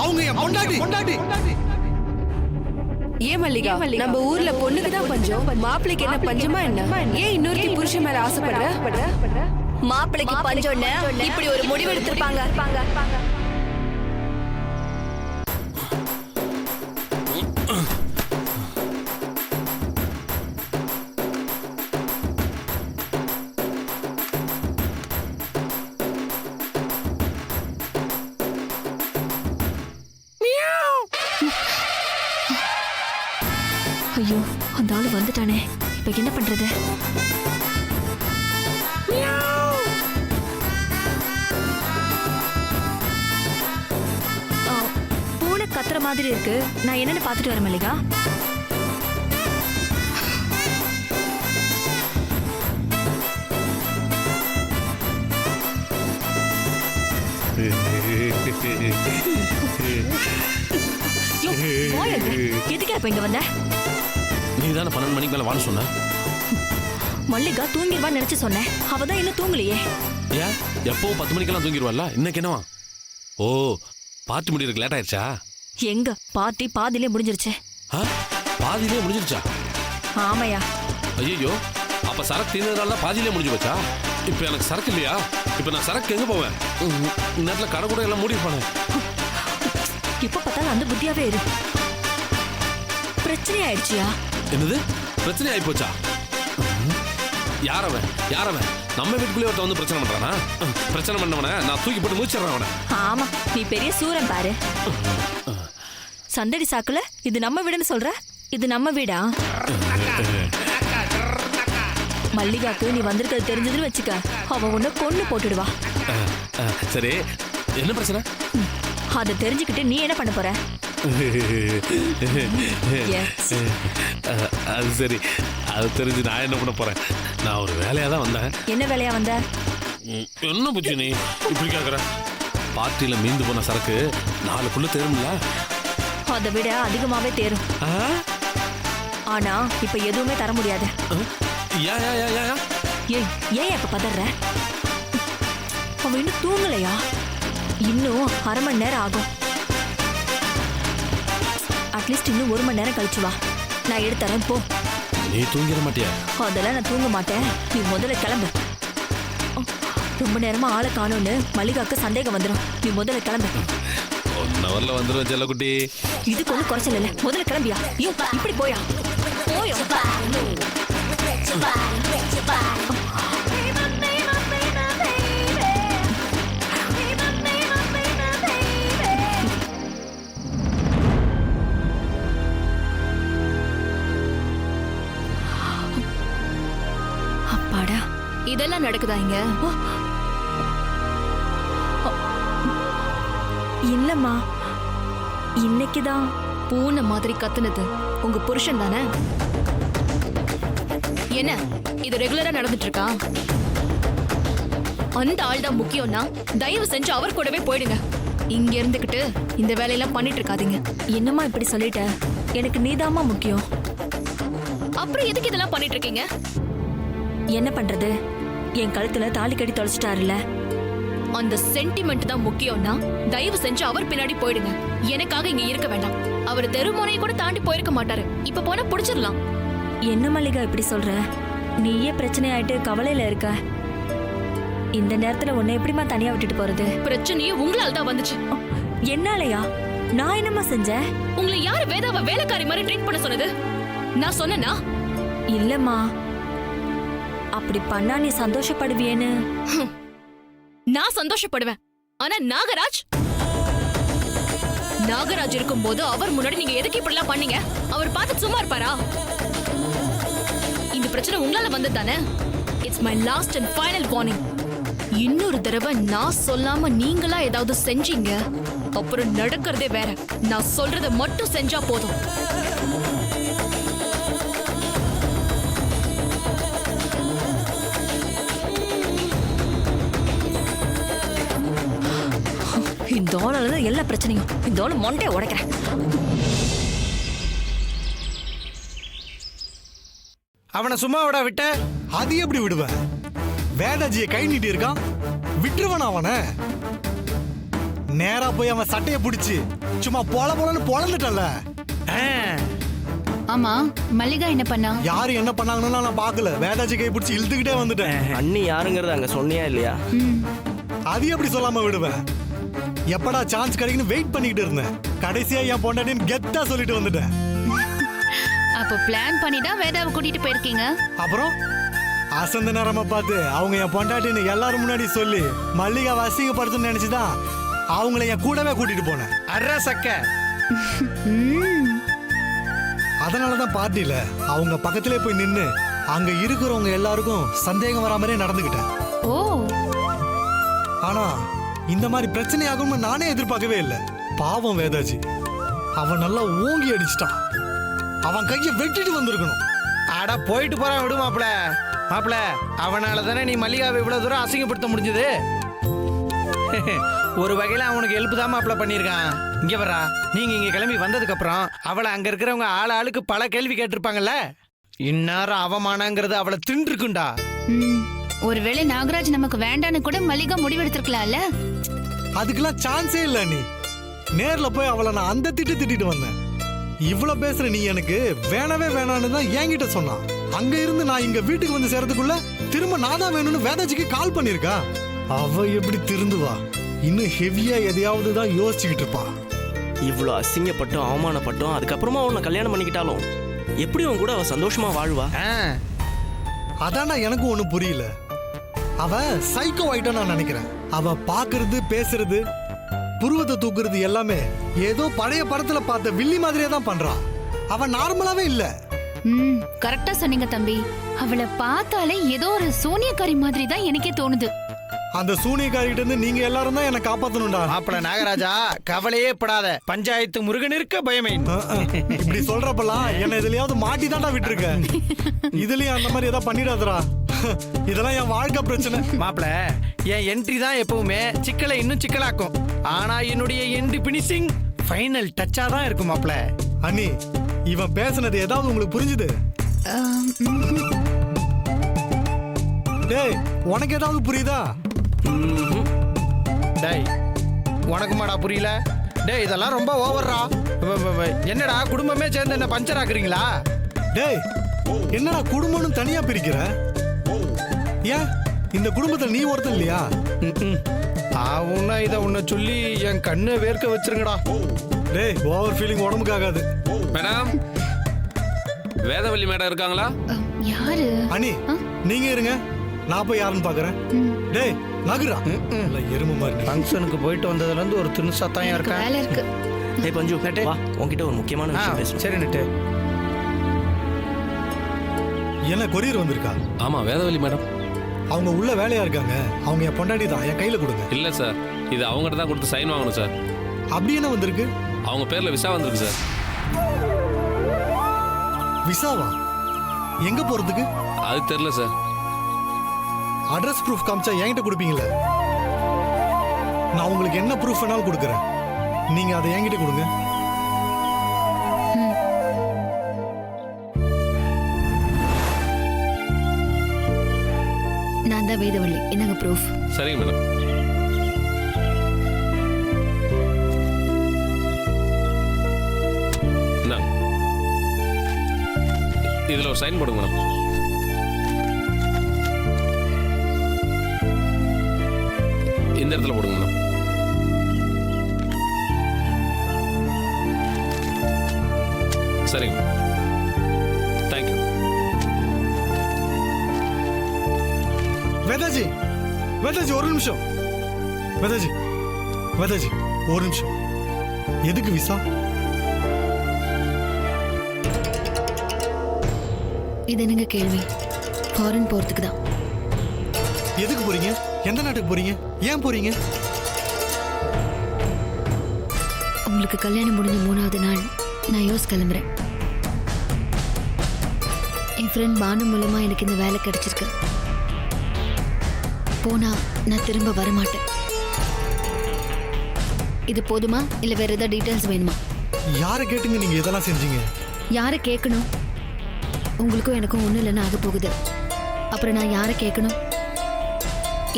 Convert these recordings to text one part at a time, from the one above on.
அவங்க என் பொண்டாட்டி. ஏன் மல்லிகா, நம்ம ஊர்ல பொண்ணுக்கு தான் பஞ்சம், மாப்பிள்ளைக்கு என்ன பஞ்சமா என்ன? ஏன் இன்னொரு புருஷன் மேல ஆசைப்படுற? மாப்பிள்ளைக்கு பஞ்சம்னு இப்படி ஒரு முடிவு எடுத்திருப்பாங்க. ஐயோ, அந்த ஆளு வந்துட்டானே, இப்ப என்ன பண்றது? பூனை கத்துற மாதிரி இருக்கு, நான் என்னன்னு பாத்துட்டு வரேன் மல்லிகா. எதுக்கா இப்ப இங்க வந்த? நீதான 12 மணிக்கு மேல வான்னு சொன்ன. மல்லிகா தூங்கிடுவான்னு நினைச்சு சொன்னேன், அவதான் இன்னும் தூங்கலையே. ஏன் எப்பவும் 10 மணிக்கெல்லாம் தூங்கிடுவாள்ல, இன்னைக்கு என்னவா? ஓ, பார்ட்டி முடியறதுக்கு லேட் ஆயிடுச்சா? எங்க பார்ட்டி பாதியிலே முடிஞ்சிருச்சு. பாதியிலே முடிஞ்சிருச்சா? ஆமையா. ஐயோ, அப்ப சரக்கு தீர்ந்ததால பாதியிலே முடிஞ்சு போச்சா? இப்ப எனக்கு சரக்கு இல்லையா? இப்ப நான் சரக்கு எங்க போவேன்? நேரத்துல கடை கூட எல்லாம் மூடி போனேன். இப்ப பார்த்தாலும் அந்த புத்தியாவே இரு. பிரச்சனை ஆயிடுச்சியா? என்னது பிரச்சனை ஆயி போச்சா? யாரவன் நம்ம வீட்டுக்குள்ளே ஒருத்த வந்து பிரச்சனை பண்றானா? பிரச்சனை பண்ணவன நான் தூக்கி போட்டு மூச்சிடுறேன் அவனை. ஆமா, நீ பெரிய சூரன் பாரு. சந்தடி சாக்குல இது நம்ம வீடுன்னு சொல்ற? இது நம்ம வீடா? மல்லிகாக்கு நீ வந்திருக்கிறது தெரிஞ்சதுன்னு வச்சுக்க, அவ உன்னை கொன்னு போட்டுடுவா. சரி, என்ன பிரச்சனை? அதை தெரிஞ்சுக்கிட்டு நீ என்ன பண்ண போற? அது சரி, அது தெரிஞ்சு நான் என்ன பண்ண போறேன்? நான் ஒரு வேலையா தான் வந்தேன். என்ன வேலையா வந்த? என்ன புஜ்ஜி நீ இப்படி கேக்குற? பார்ட்டியில மீந்து போன சரக்கு 4 புள்ள தேரும்ல? அதை விட அதிகமாவே தேரும். ஆனா இப்ப எதுவுமே தர முடியாது. ஏன் இப்ப பதற? அவன் இன்னும் தூங்கலையா? இன்னும் 1/2 மணி நேரம் ஆகும். அட்லீஸ்ட் இன்னும் 1 மணி நேரம் கழிச்சு வா, நான் எடுத்துறேன். போ. நீ தூங்கிட மாட்டியா? அதெல்லாம் நான் தூங்க மாட்டேன். நீ முதல்ல கிளம்பு. ரொம்ப நேரமா ஆளை காணோன்னு மல்லிகாக்கு சந்தேகம் வந்துடும். நீ முதல்ல கிளம்பு. 1 ஹவர்ல வந்துருவேன் செல்லக்குட்டி. இதுக்கு ஒன்றும் குறைச்சல் இல்லை. முதல்ல கிளம்பியா? ஐயோ, இப்படி போயா? போயா? அப்பாடா, இதெல்லாம் நடக்குதா இங்க? இல்லம்மா, இன்னைக்குதான். பூனை மாதிரி கத்துனது உங்க புருஷன் தானே? என்ன இது ரெகுலரா நடந்துட்டு இருக்கா? அந்த ஆள் தான் முக்கியம்னா தயவு செஞ்சு அவர் கூடவே போயிடுங்க. இங்க இருந்துகிட்டு இந்த வேலையெல்லாம் பண்ணிட்டு இருக்காதீங்க. என்னம்மா இப்படி சொல்லிட்ட? எனக்கு நீதாம்மா முக்கியம். அப்புறம் எதுக்கு இதெல்லாம் பண்ணிட்டு இருக்கீங்க? என்ன பண்றது, என் கழுத்துல தாலி கட்டி தொலைச்சிட்டாருல. அந்த சென்டிமெண்ட் தான் முக்கியம்னா தயவு செஞ்சு அவர் பின்னாடி போயிடுங்க. எனக்காக இங்க இருக்க வேண்டாம். அவர் தெருமுனையை கூட தாண்டி போயிருக்க மாட்டாரு. இப்ப போனா புடிச்சிடலாம். என்ன மல்லிகா இப்படி சொல்ற? நீயே பிரச்சனை ஆயிட்டு கவலையில இருக்க. இந்த நேரத்துல உன்னை எப்படிமா தனியா விட்டுட்டு போறது? பிரச்சனையே உங்களால தான் வந்துச்சு. என்னாலயா? நான் என்னம்மா செஞ்சேன்? உங்களை யாரு வேதாவை வேலைக்காரி மாதிரி ட்ரீட் பண்ண சொன்னது? நான் சொன்னேனா? இல்லம்மா, அப்படி பண்ணா நீ சந்தோஷப்படுவியேன்னு. நான் சந்தோஷப்படுவேன். ஆனா நாகராஜ் இருக்கும்போது அவர் முன்னாடி நீங்க எதுக்கு இப்படி எல்லாம் பண்ணீங்க? அவர் பார்த்து சும்மா இருப்பாரா? இந்த பிரச்சனை உங்களால வந்தது தானே? It's my last and final warning. இன்னொரு தடவை நான் சொல்லாம நீங்களா ஏதாவது செஞ்சீங்க, அப்புறம் நடக்கிறதே வேற. நான் சொல்றத மட்டும் செஞ்சா போதும். இந்த ஆளால எல்லா பிரச்சனையும். இந்த ஆளு மொண்டைய உடைக்கிறேன். அவனை சும்மா விட்ட? அது எப்படி விடுவேன்? வேதாஜியை கை நீட்டி இருக்கான், விட்டுருவான் அவனை. நேரா போய் அவன் சட்டைய பிடிச்சு சும்மா பொலன்னு பொளந்துட்டல. ஆமா மல்லிகா என்ன பண்ணா? யாரு என்ன பண்ணாங்கன்னு நான் பார்க்கல. வேதாஜி கை பிடிச்சி இழுத்துக்கிட்டே வந்துட்டேன். அண்ணி யாருங்கறத அங்க சொன்னியா இல்லையா? அது எப்படி சொல்லாம விடுவேன்? எப்படா சான்ஸ் கிடைக்குன்னு வெயிட் பண்ணிக்கிட்டு இருந்தேன். கடைசியா என் பொண்டாட்டின்னு கெத்தா சொல்லிட்டு வந்துட்டேன். அப்போ பிளான் பண்ணி தான் வேதாவை கூட்டிட்டு போயிருக்கீங்க. அப்புறம் அசந்த நேரமா பார்த்து அவங்க என் பொண்டாட்டின்னு எல்லாரும் முன்னாடி சொல்லி மல்லிகா அசிங்கப்படுத்துன்னு நினைச்சுதான் அவங்கள என் கூடவே கூட்டிட்டு போனேன். அற சக்க. அதனாலதான் பார்ட்டில அவங்க பக்கத்திலே போய் நின்னு அங்க இருக்கிறவங்க எல்லாருக்கும் சந்தேகம் வர மாதிரியே நடந்துகிட்டேன். ஓ, ஆனா இந்த மாதிரி பிரச்சனை ஆகும்னு நானே எதிர்பார்க்கவே இல்லை. பாவம் வேதாஜி, அவன் நல்லா ஓங்கி அடிச்சிட்டான். அவன் கையை வெட்டிட்டு வந்திருக்கணும். அட போயிட்டு போறான் விடு மாப்பிள. மாப்பிள அவனால தானே நீ மல்லிகாவை இவ்வளவு தூரம் அசிங்கப்படுத்த முடிஞ்சது. ஒரு வகையில அவனுக்கு ஹெல்ப் தான் மாப்பிள பண்ணியிருக்கான். இங்க வரா, நீங்க இங்க கிளம்பி வந்ததுக்கு அப்புறம் அவளை அங்க இருக்கிறவங்க ஆளுக்கு பல கேள்வி கேட்டிருப்பாங்கல்ல. இந்நேரம் அவமானங்கிறது அவளை தின்றுக்குண்டா. ஒருவேளை நாகராஜ் நமக்கு வேண்டான்னு கூட மல்லிகா முடிவெடுத்திருக்கலாம்ல. அதுக்கெல்லாம் சான்ஸே இல்ல. நீ நேர்ல போய் அவளை நான் அந்த திட்டிட்டு வந்தேன். இவ்வளவு பேசுற நீ எனக்கு வேணவே வேணான்னு தான் என்கிட்ட சொன்னான். அங்க இருந்து நான் இங்க வீட்டுக்கு வந்து சேர்றதுக்குள்ள திரும்ப நான் தான் வேணும்னு வேதாஜிக்கு கால் பண்ணிருக்கா. அவ எப்படி திருந்துவா? இன்னும் ஹெவியா எதையாவது தான் யோசிச்சுக்கிட்டு இருப்பா. இவ்வளோ அசிங்கப்பட்டும் அவமானப்பட்டும் அதுக்கப்புறமா உன்னை கல்யாணம் பண்ணிக்கிட்டாலும் எப்படி உன் கூட அவ சந்தோஷமா வாழ்வா? அதான்டா எனக்கும் ஒண்ணு புரியல. அவ சைக்கோ ஆயிட்டா நான் நினைக்கிறேன். அவ பாக்குறது பேசுறது புருவத்தை தூக்குறது எல்லாமே ஏதோ பழைய படத்துல பார்த்த வில்லி மாதிரியே தான் பண்றா. அவ நார்மலாவே இல்ல. கரெக்டா சொன்னீங்க தம்பி. அவளை பார்த்தாலே ஏதோ ஒரு சோனியக்காரி மாதிரி தான் எனக்கே தோணுது. அந்த சூனியக்காரிகிட்ட இருந்து நீங்க எல்லாரும் தான் என்ன காப்பாத்தணும்டா. மாப்பிள நாகராஜா, கவலையே படாத. பஞ்சாயத்து முருகன் இருக்க பயமே. இப்படி சொல்றப்பெல்லாம் என்ன இதுலயாவது மாட்டி தான்டா விட்டுருக்க. இதுலயும் அந்த மாதிரி ஏதாவது பண்ணிடாதடா. இதெல்லாம் என் வாழ்க்கை பிரச்சனை. மாப்பிள என் என்ட்ரி தான் எப்பவுமே சிக்கலை இன்னும் சிக்கலாக்கும். ஆனா என்னுடைய என்ட்ரி பினிஷிங் ஃபைனல் டச்சா தான் இருக்கும் மாப்பிள. அண்ணி, இவன் பேசுனது ஏதாவது உங்களுக்கு புரிஞ்சுது? டேய், உனக்கு ஏதாவது புரியுதா? டேய், உனக்கு மாடா புரியல? டேய், இதெல்லாம் ரொம்ப ஓவர்ரா. என்னடா குடும்பமே சேர்ந்து என்ன பஞ்சர் ஆக்குறீங்களா? டேய், என்னடா குடும்பம்னு தனியா பிரிக்கிற? ஏன் இந்த குடும்பத்துல நீ ஒருத்தன் இல்லையா? ஆவுன்னா இதை உன்னை சொல்லி என் கண்ணை வேர்க்க வச்சிருங்கடா. டேய், ஓவர் ஃபீலிங் உடம்புக்கு ஆகாது. மேடம், வேதவல்லி மேடம் இருக்காங்களா? யாரு? அண்ணி, நீங்க இருங்க, நான் போய் யாருன்னு பாக்குறேன். டேய், நகுரா. எருமை மாதிரி. ஃபங்க்ஷனுக்கு போயிட்டு வந்ததுல இருந்து ஒரு திணுசத்தான் இருக்கேன். வேலை இருக்கு. ஏய் பஞ்சு, வா, உன்கிட்ட ஒரு முக்கியமான விஷயம் பேசணும். சரி நட்டு. என்ன கொரியர் வந்திருக்கா? ஆமா, வேதவல்லி மேடம். அவங்க உள்ள வேலையா இருக்காங்க. அவங்க என் பொண்டாட்டி தான். என் கையில கொடுங்க. இல்ல சார், இது அவங்ககிட்ட தான் கொடுத்து சைன் வாங்கணும் சார். அப்படி என்ன வந்திருக்கு? அவங்க பேர்ல விசா வந்திருக்கு சார். விசாவா? எங்க போறதுக்கு? அது தெரியல சார். அட்ரஸ் ப்ரூஃப் காமிச்சா என்கிட்ட கொடுப்பீங்களா? நான் உங்களுக்கு என்ன ப்ரூஃப் வேணாலும் கொடுக்குறேன். நீங்க அதை என்கிட்ட கொடுங்க. நான் தான் வேதவள்ளி. என்னங்க ப்ரூஃப்? சரிங்க மேடம். இந்தாங்க. இதுல ஒரு சைன் போடுங்க மேடம். இந்த இடத்துல போடுங்க மேடம். சரிங்க. தேங்க்யூ. வேதாஜி, வேதாஜி ஒரு நிமிஷம். வேதாஜி, வேதாஜி ஒரு நிமிஷம். எதுக்கு விசா? இது என்னங்க கேள்வி? ஃபாரின் போறதுக்கு தான். எதுக்கு போறீங்க? எந்த நாட்டுக்கு போறீங்க? ஏன் போறீங்க? உங்களுக்கு கல்யாணம் முடிஞ்ச 3வது நாள் நான் யோஸ் கிளம்புறேன். என் ஃப்ரெண்ட் பானு மூலமா எனக்கு இந்த வேலை கிடைச்சிருக்கு. போனா நான் திரும்ப வரமாட்டேன். இது போதுமா இல்ல வேற ஏதாவது டீடைல்ஸ் வேணுமா? யாரை கேட்டுங்க நீங்க இதெல்லாம் செஞ்சீங்க? யாரை கேட்கணும்? உங்களுக்கும் எனக்கும் ஒன்றும் இல்லைன்னு ஆக போகுது. அப்புறம் நான் யாரை கேட்கணும்?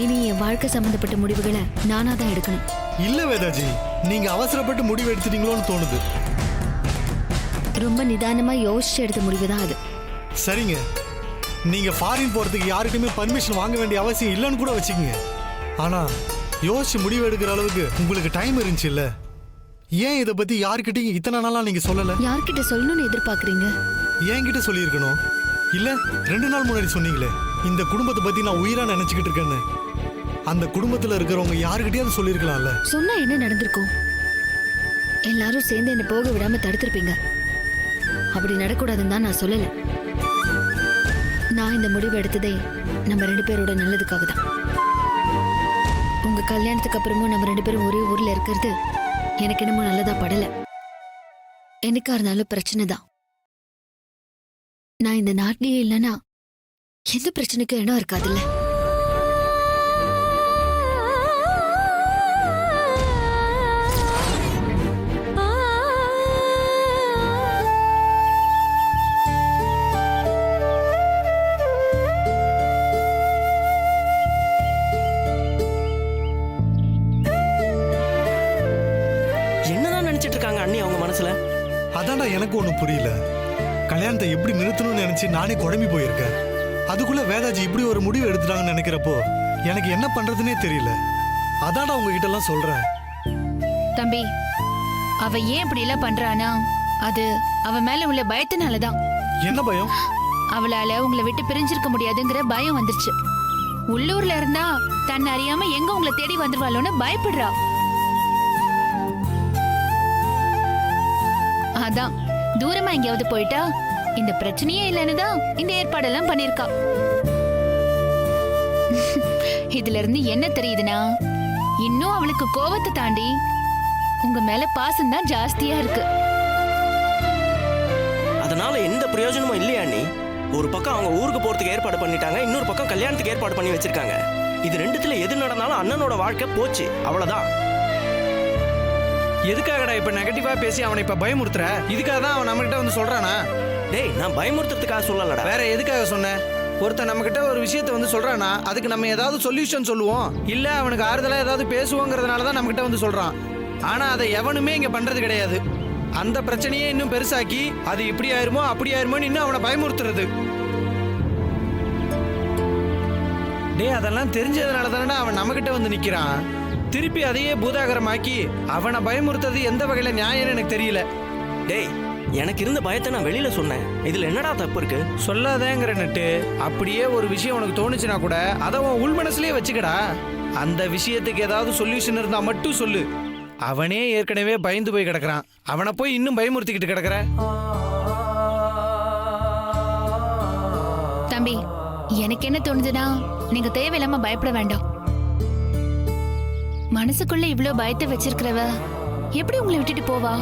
இனி என் வாழ்க்கை சம்பந்தப்பட்ட முடிவுகளை நானா தான் எடுக்கணும். இல்ல வேதாஜி, நீங்க அவசரப்பட்டு முடிவு எடுத்துட்டீங்களோன்னு தோணுது. ரொம்ப நிதானமா யோசிச்சு எடுத்த முடிவு தான் அது. சரிங்க, நீங்க ஃபாரின் போறதுக்கு யாருக்குமே பர்மிஷன் வாங்க வேண்டிய அவசியம் இல்லைன்னு கூட வச்சுக்கோங்க. ஆனா யோசிச்சு முடிவு எடுக்கிற அளவுக்கு உங்களுக்கு டைம் இருந்துச்சு இல்ல? ஏன் இதை பத்தி யாருக்கிட்டையும் இத்தனை நாளா நீங்க சொல்லல? யார்கிட்ட சொல்லணும்னு எதிர்பார்க்கறீங்க? என்கிட்ட சொல்லியிருக்கணும் இல்ல? 2 நாள் முன்னாடி சொன்னீங்களே இந்த குடும்பத்தை பத்தி நான் உயிரா நினைச்சுக்கிட்டு இருக்கேன்னு. அந்த குடும்பத்துல இருக்கிறவங்க யாருக்கிட்டயாவது சொல்லியிருக்கலாம்ல? சொன்னா என்ன நடந்திருக்கும்? எல்லாரும் சேர்ந்து என்ன போக விடாம தடுத்திருப்பீங்க. அப்படி நடக்கூடாதுன்னு தான் நான் சொல்லல. நான் இந்த முடிவு எடுத்ததே நம்ம 2 பேரோட நல்லதுக்காக தான். உங்க கல்யாணத்துக்கு அப்புறமும் நம்ம 2 பேரும் ஒரே ஊர்ல இருக்கிறது எனக்கு என்னமோ நல்லதா படல. என்னைக்கா இருந்தாலும் பிரச்சனை தான். நான் இந்த நாட்டிலேயே இல்லைன்னா எந்த பிரச்சனைக்கும் இடம் இருக்காதுல்ல. என்னதான் நினைச்சிட்டு இருக்காங்க அண்ணி அவங்க மனசுல? அதான்டா எனக்கு ஒன்றும் புரியல. கல்யாணத்தை எப்படி நிறுத்தணும்னு நினைச்சு நானே குழம்பி போயிருக்கேன். அதுக்குள்ள வேதாஜி இப்படி ஒரு முடிவு எடுத்துட்டாங்கன்னு நினைக்கிறப்போ எனக்கு என்ன பண்றதுனே தெரியல. அதான்டா உங்ககிட்ட எல்லாம் சொல்றேன். தம்பி, அவ ஏன் இப்படி எல்லாம் பண்றானா அது அவ மேல உள்ள பயத்தினாலதான். என்ன பயம்? அவளால உங்களை விட்டு பிரிஞ்சிருக்க முடியாதுங்கிற பயம் வந்துருச்சு. உள்ளூர்ல இருந்தா தன்னை அறியாம எங்க உங்களை தேடி வந்துருவாளோன்னு பயப்படுறா. அதான் தூரமா எங்கேயாவது போயிட்டா இந்த பிரச்சனையே இல்லைன்னு தான் இந்த ஏற்பாடெல்லாம் பண்ணிருக்கா. இதுல இருந்து என்ன தெரியுதுன்னா, இன்னும் அவளுக்கு கோவத்தை தாண்டி உங்க மேல பாசம் தான் ஜாஸ்தியா இருக்கு. அதனால எந்த பிரயோஜனமும் இல்லையா அண்ணி? ஒரு பக்கம் அவங்க ஊருக்கு போறதுக்கு ஏற்பாடு பண்ணிட்டாங்க, இன்னொரு பக்கம் கல்யாணத்துக்கு ஏற்பாடு பண்ணி வச்சிருக்காங்க. இது ரெண்டுத்துல எது நடந்தாலும் அண்ணனோட வாழ்க்கை போச்சு, அவ்வளவுதான். எதுக்காகடா இப்ப நெகட்டிவா பேசி அவனை இப்ப பயமுறுத்துற? இதுக்காக தான் அவன் நம்ம கிட்ட வந்து சொல்றானா? டேய், நான் பயமுறுத்துறதுக்காக சொல்லலடா. வேற எதுக்காக சொன்ன? ஒருத்தன் நம்ம கிட்ட ஒரு விஷயத்த வந்து சொல்றானா அதுக்கு நம்ம ஏதாவது சொல்யூஷன் சொல்லுவோம், இல்ல அவனுக்கு ஆறுதலா ஏதாவது பேசுவோங்கிறதுனால தான் நம்ம கிட்ட வந்து சொல்றான். ஆனா அதை எவனுமே இங்க பண்றது கிடையாது. அந்த பிரச்சனையே இன்னும் பெருசாக்கி அது இப்படி ஆயிருமோ அப்படி ஆயிருமோன்னு இன்னும் அவனை பயமுறுத்துறது. டேய், அதெல்லாம் தெரிஞ்சதுனால தானடா அவன் நம்ம கிட்ட வந்து நிக்கிறான். திருப்பி அதையே பூதாகரமாக்கி அவனை பயமுறுத்தது எந்த வகையில நியாயம்னு எனக்கு தெரியல. டேய், எனக்கு இருந்த பயத்தை நான் வெளியில சொன்னேன். இதுல என்னடா தப்பு இருக்கு? சொல்லாதேங்கிற நட்டு. அப்படியே ஒரு விஷயம் உனக்கு தோணுச்சுன்னா கூட அதை உன் உள் மனசுலயே வச்சுக்கடா. அந்த விஷயத்துக்கு ஏதாவது சொல்யூஷன் இருந்தா மட்டும் சொல்லு. அவனே ஏற்கனவே பயந்து போய் கிடக்குறான், அவனை போய் இன்னும் பயமுறுத்திக்கிட்டு கிடக்குற. தம்பி, எனக்கு என்ன தோணுதுன்னா, நீங்க தேவையில்லாம பயப்பட வேண்டாம். மனசுக்குள்ள இவ்ளோ பயத்தை வச்சிருக்கிறவ எப்படி உங்களை விட்டுட்டு போவா?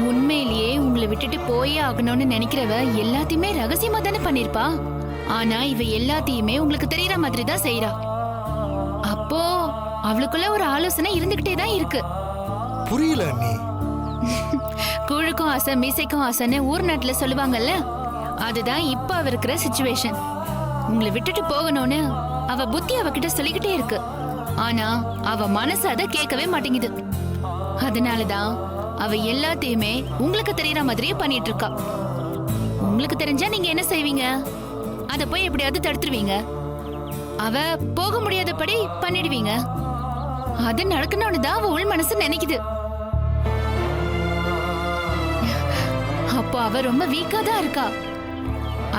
உண்மையிலேயே உங்களை விட்டுட்டு போயே ஆகணும்னு நினைக்கிறவ எல்லாத்தையுமே ரகசியமா தானே பண்ணிருப்பா. ஆனா இவ எல்லாத்தையுமே உங்களுக்கு தெரியற மாதிரி தான் செய்யறா. அப்போ அவளுக்குள்ள ஒரு ஆலோசனை இருந்துகிட்டே தான் இருக்கு. புரியல அண்ணி. கூழுக்கும் ஆசை மீசைக்கும் ஆசைன்னு ஊர் நாட்டுல சொல்லுவாங்கல்ல, அதுதான் இப்ப அவ இருக்கிற சிச்சுவேஷன். உங்களை விட்டுட்டு போகணும்னு அவ புத்தி அவகிட்ட சொல்லிக்கிட்டே இருக்கு. ஆனா அவ மனசு அதை கேட்கவே மாட்டேங்குது. அதனாலதான் அவ எல்லாத்தையுமே உங்களுக்கு தெரியற மாதிரியே பண்ணிட்டு இருக்கா. உங்களுக்கு தெரிஞ்சா நீங்க என்ன செய்வீங்க? அத போய் எப்படியாவது தடுத்துருவீங்க. அவ போக முடியாதபடி பண்ணிடுவீங்க. அது நடக்கணும்னு தான் அவ உள் மனசு நினைக்குது. அப்போ அவ ரொம்ப வீக்கா தான் இருக்கா.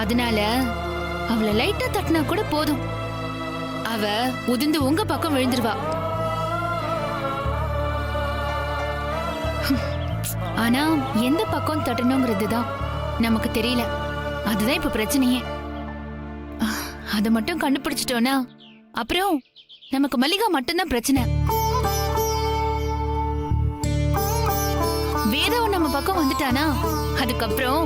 அதனால அவளை லைட்டா தட்டினா கூட போதும், அவ உதிர்ந்து உங்க பக்கம் விழுந்துருவா. ஆனா எந்த பக்கம் தட்டணுங்கிறது தான் நமக்கு தெரியல. அதுதான் இப்ப பிரச்சனையே. அதை மட்டும் கண்டுபிடிச்சிட்டோம்னா அப்புறம் நமக்கு மல்லிகா மட்டும்தான் பிரச்சனை. வேதாவும் நம்ம பக்கம் வந்துட்டானா அதுக்கப்புறம்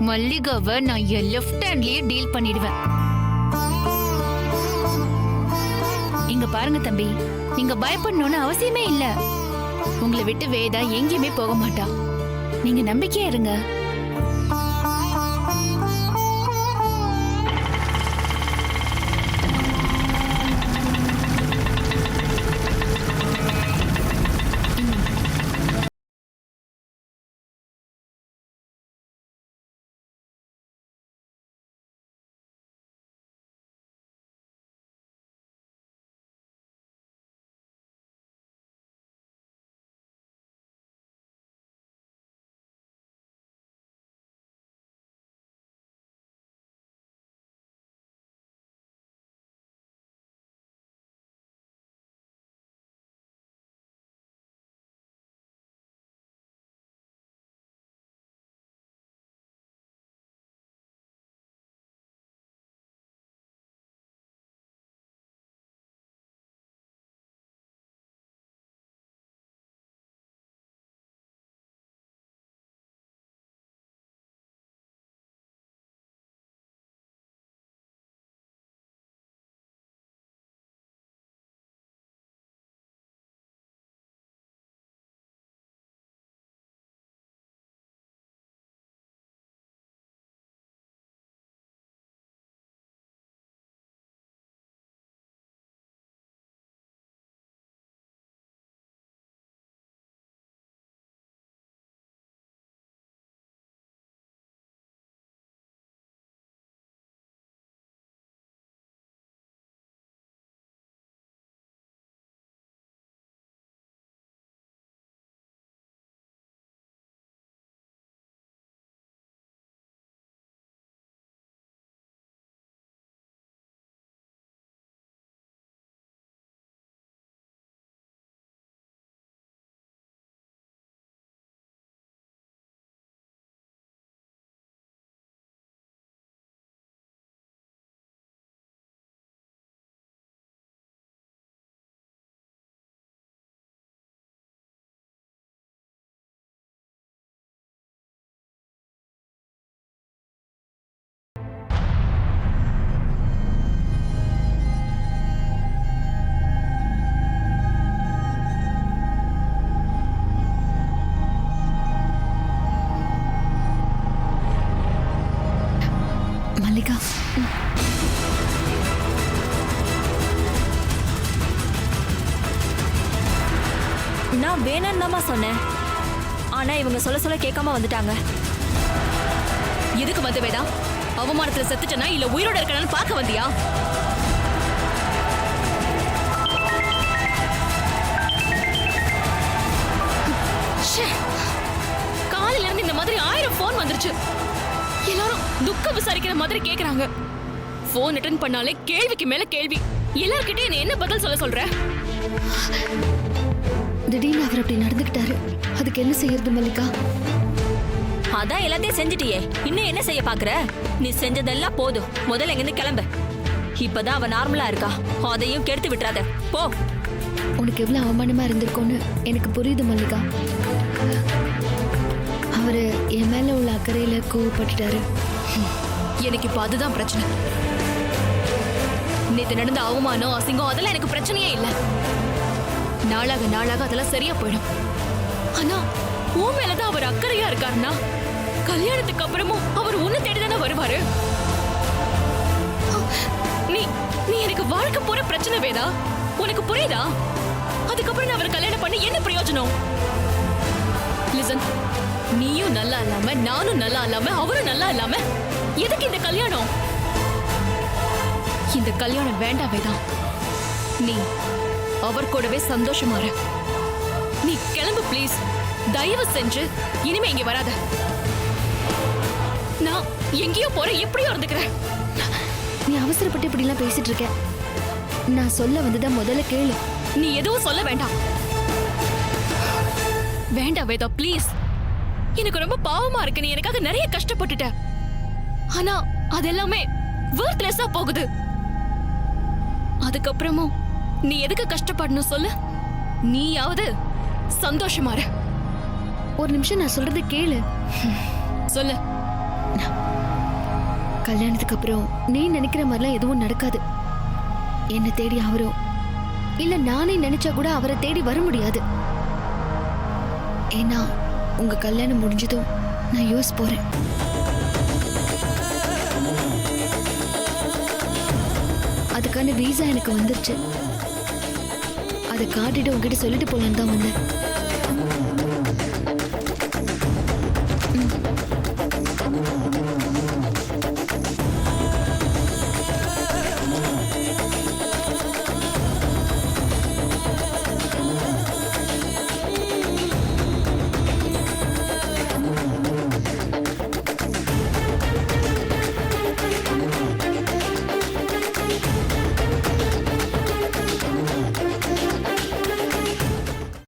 மல்லிகாவை நான் என் லெஃப்ட் ஹேண்ட்லயே டீல் பண்ணிடுவேன். இங்க பாருங்க தம்பி, நீங்க பயப்படணும்னு அவசியமே இல்ல. உங்களை விட்டு வேதா எங்கேயுமே போக மாட்டா. நீங்க நம்பிக்கையா இருங்க. நான் வேணான்னு தாம்மா சொன்னேன். ஆனா இவங்க சொல்ல சொல்ல கேட்காம வந்துட்டாங்க. எதுக்கு வந்து வேதா? அவமானத்துல செத்துட்டனா இல்ல உயிரோட இருக்கனான்னு பார்க்க வந்தியா? காலையில இருந்து இந்த மாதிரி 1000 போன் வந்துருச்சு. எல்லாரும் துக்கம் விசாரிக்கிற மாதிரி கேக்குறாங்க. போன் அட்டெண்ட் பண்ணாலே கேள்விக்கு மேல கேள்வி. எல்லார்கிட்டயும் என்ன பதில் சொல்ற? திடீர்னு அவர் அப்படி நடந்துக்கிட்டாரு. அதுக்கு என்ன செய்யறது மல்லிகா? அதான் எல்லாத்தையும் செஞ்சுட்டியே, இன்னும் என்ன செய்ய பாக்குற? நீ செஞ்சதெல்லாம் போதும், முதல்ல எங்கிருந்து கிளம்பு. இப்பதான் அவ நார்மலா இருக்கா, அதையும் கெடுத்து விட்டுறாத, போ. உனக்கு எவ்வளவு அவமானமா இருந்திருக்கும்னு எனக்கு புரியுது மல்லிகா. அவரு என் மேல உள்ள அக்கறையில கோவப்பட்டுட்டாரு. எனக்கு இப்ப அதுதான் பிரச்சனை. நேத்து நடந்த அவமானம் அசிங்கம் அதெல்லாம் எனக்கு பிரச்சனையே இல்ல. நாளாக நாளாக அதெல்லாம் சரியா போயிடும். ஆனா உன் மேலதான் அவர் அக்கறையா இருக்காருன்னா கல்யாணத்துக்கு அப்புறமும் அவர் உன்னை தேடிதானே வருவாரு. நீ நீ எனக்கு வாழ்க்கை போற பிரச்சனை வேதா, உனக்கு புரியுதா? அதுக்கப்புறம் நான் அவர் கல்யாணம் பண்ணி என்ன பிரயோஜனம்? லிசன், நீயும் நல்லா இல்லாம நானும் நல்லா இல்லாம அவரும் நல்லா இல்லாம எதுக்கு இந்த கல்யாணம்? இந்த கல்யாணம் வேண்டாம் வேதா. நீ அவர் கூடவே சந்தோஷமா இரு. நீ கிளம்பு ப்ளீஸ். தயவு செஞ்சு இனிமே இங்க வராத. நான் எங்கேயோ போற எப்படியோ இருந்துக்கிறேன். நீ அவசரப்பட்டு இப்படி எல்லாம் பேசிட்டு இருக்க. நான் சொல்ல வந்ததை முதல்ல கேளு. நீ எதுவும் சொல்ல வேண்டாம். வேண்டாம் வேதா ப்ளீஸ். எனக்கு ரொம்ப பாவமா இருக்கு. நீ எனக்காக நிறைய கஷ்டப்பட்டுட்ட. ஆனா அதெல்லாமே வொர்த்லெஸ்ஸா போகுது. அதுக்கப்புறமும் நீ எதுக்கு கஷ்டப்படணும் சொல்லு? நீயாவது சந்தோஷமா இரு. ஒரு நிமிஷம் நான் சொல்றதை கேளு. சொல்லு. கல்யாணத்துக்கு அப்புறம் நீ நினைக்கிற மாதிரிலாம் எதுவும் நடக்காது. என்ன தேடி அவரோ இல்ல நானே நினைச்சா கூட அவரை தேடி வர முடியாது. ஏன்னா உங்க கல்யாணம் முடிஞ்சதும் நான் யூஎஸ் போறேன். அதுக்கான வீசா எனக்கு வந்துருச்சு. அதை காட்டிட்டு உங்ககிட்ட சொல்லிட்டு போலான்னு தான் வந்தேன்.